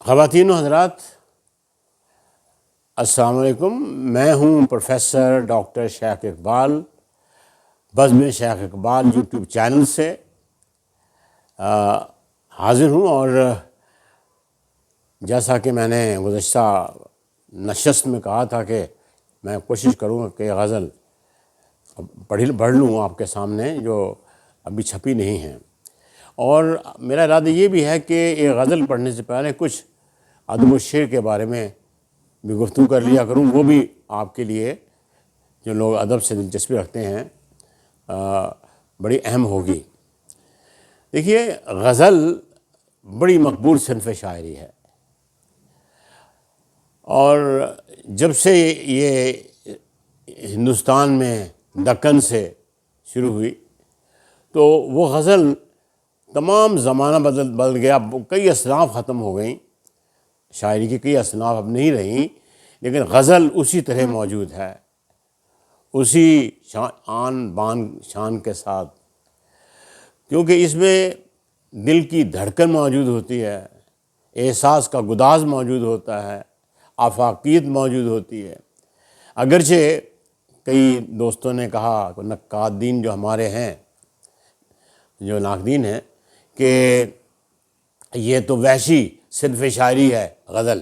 خواتین و حضرات، السلام علیکم۔ میں ہوں پروفیسر ڈاکٹر شیخ اقبال، بزم شیخ اقبال یوٹیوب چینل سے حاضر ہوں، اور جیسا کہ میں نے گزشتہ نشست میں کہا تھا کہ میں کوشش کروں گا کہ غزل پڑھ لوں آپ کے سامنے جو ابھی چھپی نہیں ہیں، اور میرا ارادہ یہ بھی ہے کہ یہ غزل پڑھنے سے پہلے کچھ ادب و شعر کے بارے میں بھی گفتگو کر لیا کروں، وہ بھی آپ کے لیے جو لوگ ادب سے دلچسپی رکھتے ہیں بڑی اہم ہوگی۔ دیکھیے، غزل بڑی مقبول صنف شاعری ہے، اور جب سے یہ ہندوستان میں دکن سے شروع ہوئی تو وہ غزل تمام زمانہ بدل گیا، کئی اصناف ختم ہو گئیں، شاعری کی کئی اصناف اب نہیں رہیں، لیکن غزل اسی طرح موجود ہے، اسی آن بان شان کے ساتھ، کیونکہ اس میں دل کی دھڑکن موجود ہوتی ہے، احساس کا گداز موجود ہوتا ہے، آفاقیت موجود ہوتی ہے۔ اگرچہ کئی دوستوں نے کہا، نقادین جو ہمارے ہیں، جو ناقدین ہیں، کہ یہ تو وحشی صنف شاعری ہے غزل،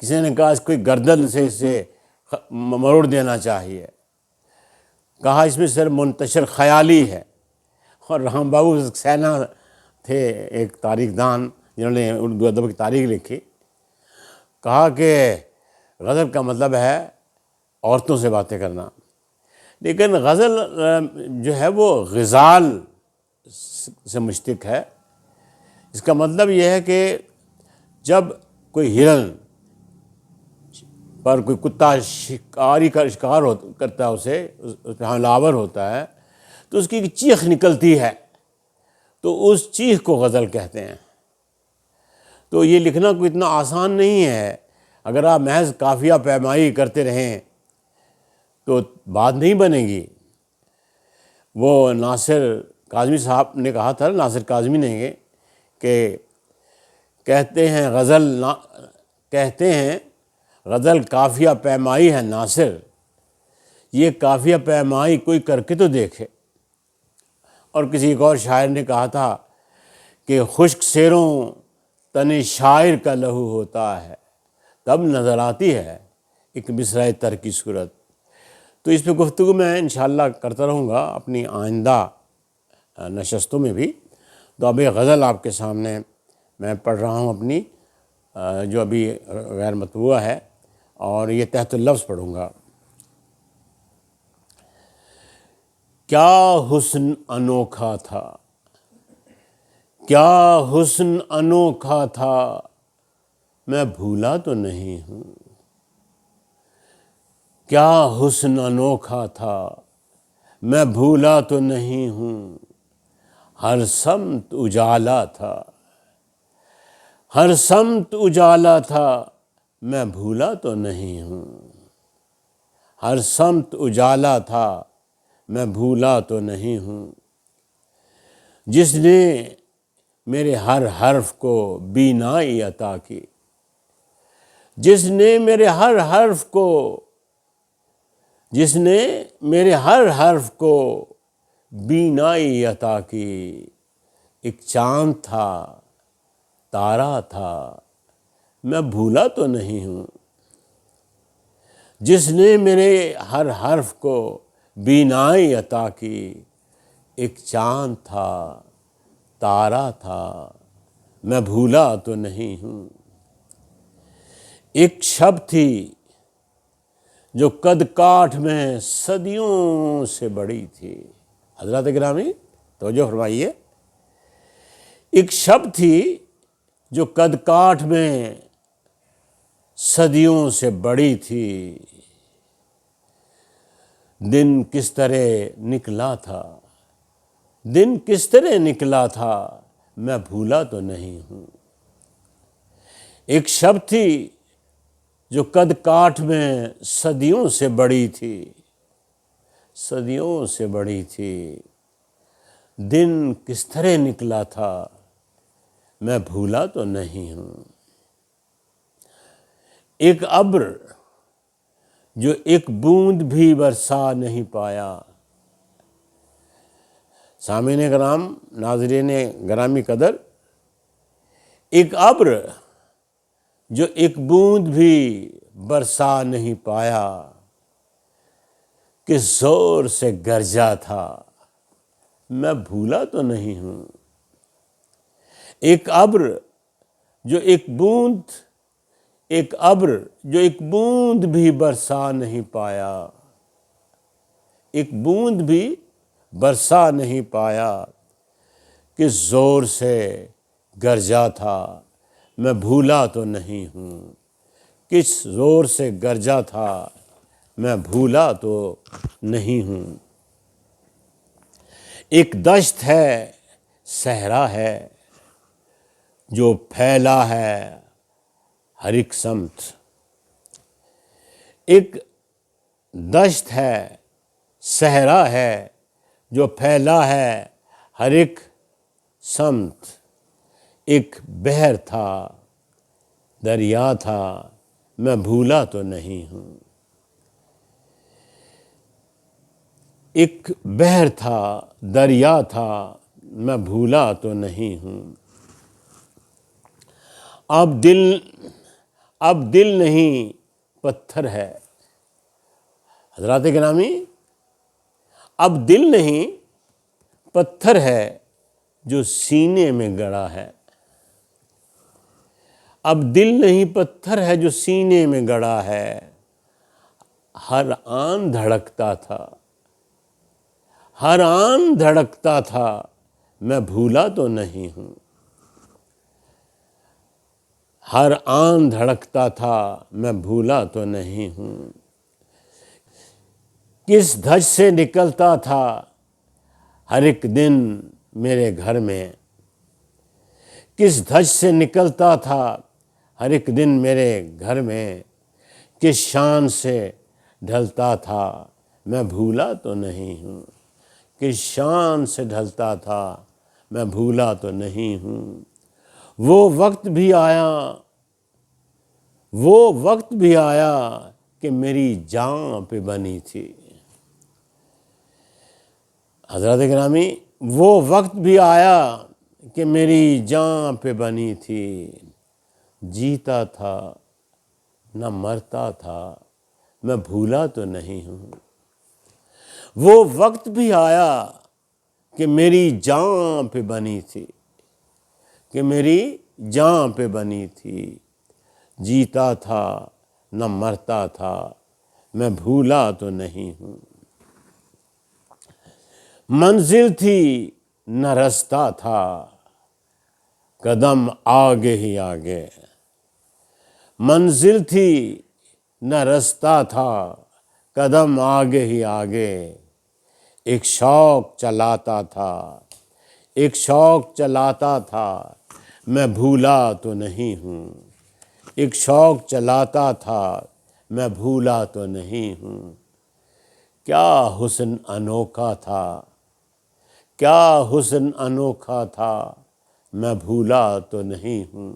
کسی نے کہا اس کو گردن سے اسے مروڑ دینا چاہیے، کہا اس میں صرف منتشر خیالی ہے۔ اور رام بابو سکسینہ تھے ایک تاریخ دان جنہوں نے اردو ادب کی تاریخ لکھی، کہا کہ غزل کا مطلب ہے عورتوں سے باتیں کرنا، لیکن غزل جو ہے وہ غزال سے مشتق ہے۔ اس کا مطلب یہ ہے کہ جب کوئی ہرن پر کوئی کتا شکار کرتا ہے، اسے اس پہ حملہ آور ہوتا ہے، تو اس کی ایک چیخ نکلتی ہے، تو اس چیخ کو غزل کہتے ہیں۔ تو یہ لکھنا کوئی اتنا آسان نہیں ہے، اگر آپ محض قافیہ پیمائی کرتے رہیں تو بات نہیں بنے گی۔ وہ ناصر کاظمی صاحب نے کہا تھا، ناصر کاظمی نے، کہ کہتے ہیں غزل قافیہ پیمائی ہے ناصر، یہ قافیہ پیمائی کوئی کر کے تو دیکھے۔ اور کسی ایک اور شاعر نے کہا تھا کہ خشک سیروں تن شاعر کا لہو ہوتا ہے، تب نظر آتی ہے ایک مصرع تر کی صورت۔ تو اس پہ گفتگو میں انشاءاللہ کرتا رہوں گا اپنی آئندہ نشستوں میں بھی۔ تو اب ایک غزل آپ کے سامنے میں پڑھ رہا ہوں اپنی، جو ابھی غیر مطبوعہ ہے، اور یہ تحت اللفظ پڑھوں گا۔ کیا حسن انوکھا تھا، کیا حسن انوکھا تھا، میں بھولا تو نہیں ہوں۔ کیا حسن انوکھا تھا، میں بھولا تو نہیں ہوں۔ ہر سمت اجالا تھا، ہر سمت اجالا تھا، میں بھولا تو نہیں ہوں۔ ہر سمت اجالا تھا، میں بھولا تو نہیں ہوں۔ جس نے میرے ہر حرف کو بینائی عطا کی، جس نے میرے ہر حرف کو، جس نے میرے ہر حرف کو بینائی عطا کی، ایک چاند تھا، تارا تھا، میں بھولا تو نہیں ہوں۔ جس نے میرے ہر حرف کو بینائی عطا کی، ایک چاند تھا، تارا تھا، میں بھولا تو نہیں ہوں۔ ایک شب تھی جو قد کاٹھ میں صدیوں سے بڑی تھی۔ حضرات گرامی توجہ فرمائیے، ایک شب تھی جو قد کاٹھ میں صدیوں سے بڑی تھی، دن کس طرح نکلا تھا، دن کس طرح نکلا تھا، میں بھولا تو نہیں ہوں۔ ایک شب تھی جو قد کاٹھ میں صدیوں سے بڑی تھی، صدیوں سے بڑی تھی، دن کس طرح نکلا تھا، میں بھولا تو نہیں ہوں۔ ایک ابر جو ایک بوند بھی برسا نہیں پایا. سامعین کرام، ناظرین گرامی قدر، ایک ابر جو ایک بوند بھی برسا نہیں پایا کہ زور سے گرجا تھا، میں بھولا تو نہیں ہوں. ایک ابر جو ایک بوند بھی برسا نہیں پایا، ایک بوند بھی برسا نہیں پایا کہ زور سے گرجا تھا، میں بھولا تو نہیں ہوں. کس زور سے گرجا تھا، میں بھولا تو نہیں ہوں. ایک دشت ہے، صحرا ہے، جو پھیلا ہے ہر ایک سمت. ایک دشت ہے، صحرا ہے، جو پھیلا ہے ہر ایک سمت. ایک بحر تھا، دریا تھا، میں بھولا تو نہیں ہوں. ایک بحر تھا، دریا تھا، میں بھولا تو نہیں ہوں. اب دل نہیں پتھر ہے. حضرات گرامی، اب دل نہیں پتھر ہے جو سینے میں گڑا ہے. اب دل نہیں پتھر ہے جو سینے میں گڑا ہے. ہر آن دھڑکتا تھا، ہر آن دھڑکتا تھا، میں بھولا تو نہیں ہوں. ہر آن دھڑکتا تھا، میں بھولا تو نہیں ہوں. کس دھج سے نکلتا تھا ہر ایک دن میرے گھر میں. کس دھج سے نکلتا تھا ہر ایک دن میرے گھر میں. کس شان سے ڈھلتا تھا، میں بھولا تو نہیں ہوں. کس شان سے ڈھلتا تھا، میں بھولا تو نہیں ہوں. وہ وقت بھی آیا کہ میری جان پہ بنی تھی. حضرات گرامی، وہ وقت بھی آیا کہ میری جان پہ بنی تھی. جیتا تھا نہ مرتا تھا، میں بھولا تو نہیں ہوں. وہ وقت بھی آیا کہ میری جان پہ بنی تھی، کہ میری جان پہ بنی تھی. جیتا تھا نہ مرتا تھا، میں بھولا تو نہیں ہوں. منزل تھی نہ رستہ تھا، قدم آگے ہی آگے. منزل تھی نہ رستہ تھا، قدم آگے ہی آگے. ایک شوق چلاتا تھا، ایک شوق چلاتا تھا، میں بھولا تو نہیں ہوں. ایک شوق چلاتا تھا، میں بھولا تو نہیں ہوں. کیا حسن انوکھا تھا، کیا حسن انوکھا تھا، میں بھولا تو نہیں ہوں.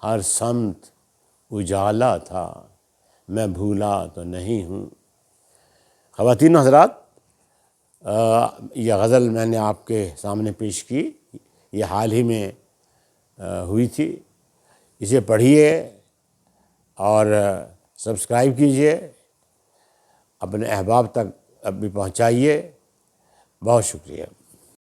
ہر سمت اجالا تھا، میں بھولا تو نہیں ہوں. خواتین حضرات، یہ غزل میں نے آپ کے سامنے پیش کی، یہ حال ہی میں ہوئی تھی. اسے پڑھیے اور سبسکرائب کیجیے، اپنے احباب تک بھی پہنچائیے. بہت شکریہ.